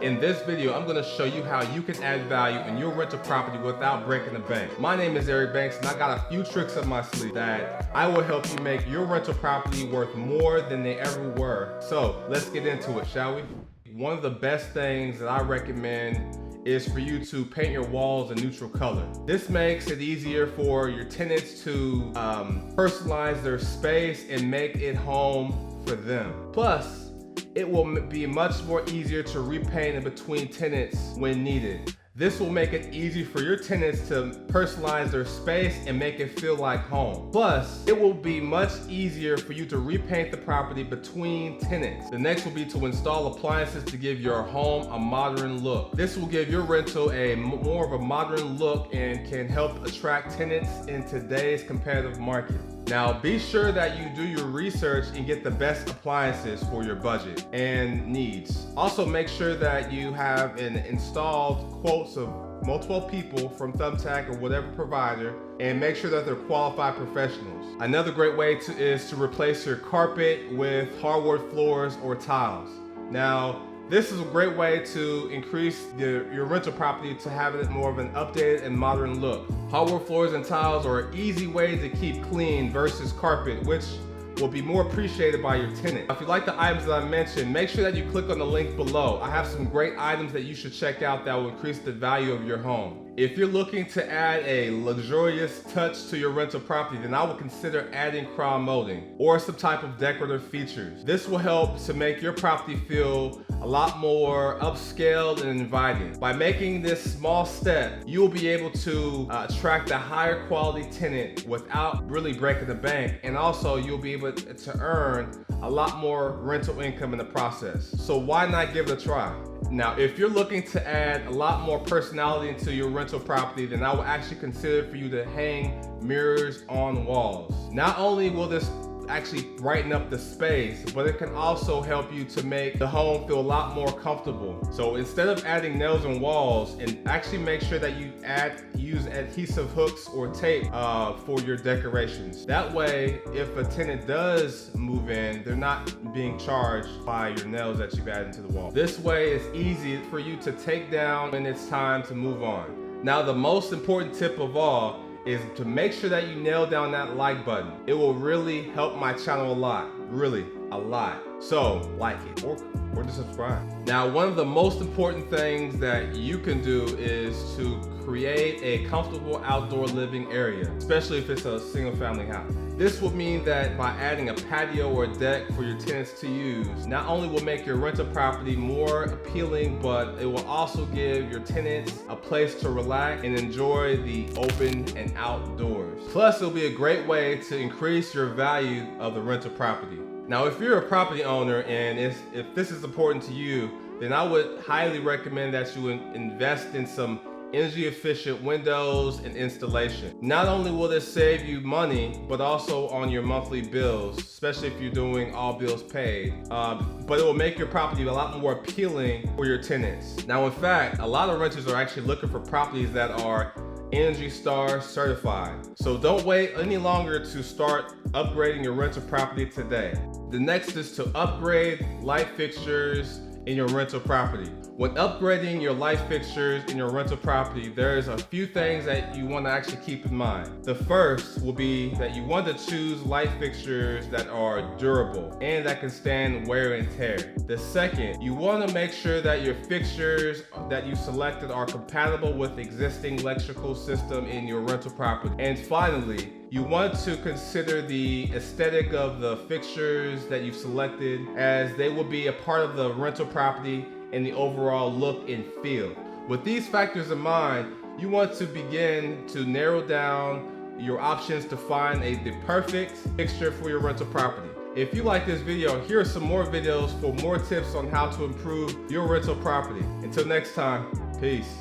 In this video, I'm going to show you how you can add value in your rental property without breaking the bank. My name is Eric Banks, and I got a few tricks up my sleeve that I will help you make your rental property worth more than they ever were. So let's get into it, shall we? One of the best things that I recommend is for you to paint your walls a neutral color. This makes it easier for your tenants to personalize their space and make it home for them. Plus, it will be much more easier to repaint in between tenants when needed. This will make it easy for your tenants to personalize their space and make it feel like home. Plus, it will be much easier for you to repaint the property between tenants. The next will be to install appliances to give your home a modern look. This will give your rental more of a modern look and can help attract tenants in today's competitive market. Now, be sure that you do your research and get the best appliances for your budget and needs. Also, make sure that you have installed quotes of multiple people from Thumbtack or whatever provider, and make sure that they're qualified professionals. Another great way is to replace your carpet with hardwood floors or tiles. Now, this is a great way to increase your rental property to have it more of an updated and modern look. Hardwood floors and tiles are an easy way to keep clean versus carpet, which will be more appreciated by your tenant. If you like the items that I mentioned, make sure that you click on the link below. I have some great items that you should check out that will increase the value of your home. If you're looking to add a luxurious touch to your rental property, then I would consider adding crown molding or some type of decorative features. This will help to make your property feel a lot more upscaled and inviting. By making this small step, you will be able to attract a higher quality tenant without really breaking the bank, and also you'll be able to earn a lot more rental income in the process. So why not give it a try? Now, if you're looking to add a lot more personality into your rental property, then I would actually consider for you to hang mirrors on walls. Not only will this actually brighten up the space, but it can also help you to make the home feel a lot more comfortable. So instead of adding nails on walls, and actually make sure that you use adhesive hooks or tape for your decorations. That way, if a tenant does move in, they're not being charged by your nails that you've added to the wall. This way, it's easy for you to take down when it's time to move on. Now, the most important tip of all is to make sure that you nail down that like button. It will really help my channel a lot, really a lot. So like it or to subscribe. Now, one of the most important things that you can do is to create a comfortable outdoor living area, especially if it's a single family house. This will mean that by adding a patio or a deck for your tenants to use, not only will make your rental property more appealing, but it will also give your tenants a place to relax and enjoy the open and outdoors. Plus, it'll be a great way to increase your value of the rental property. Now, if you're a property owner and if this is important to you, then I would highly recommend that you invest in some energy efficient windows and installation. Not only will this save you money, but also on your monthly bills, especially if you're doing all bills paid. But it will make your property a lot more appealing for your tenants. Now, in fact, a lot of renters are actually looking for properties that are Energy Star certified. So don't wait any longer to start upgrading your rental property today. The next is to upgrade light fixtures in your rental property. When upgrading your light fixtures in your rental property, there's a few things that you want to actually keep in mind. The first will be that you want to choose light fixtures that are durable and that can stand wear and tear. The second, you want to make sure that your fixtures that you selected are compatible with the existing electrical system in your rental property. And finally, you want to consider the aesthetic of the fixtures that you've selected, as they will be a part of the rental property and the overall look and feel. With these factors in mind, you want to begin to narrow down your options to find the perfect fixture for your rental property. If you like this video, here are some more videos for more tips on how to improve your rental property. Until next time, peace.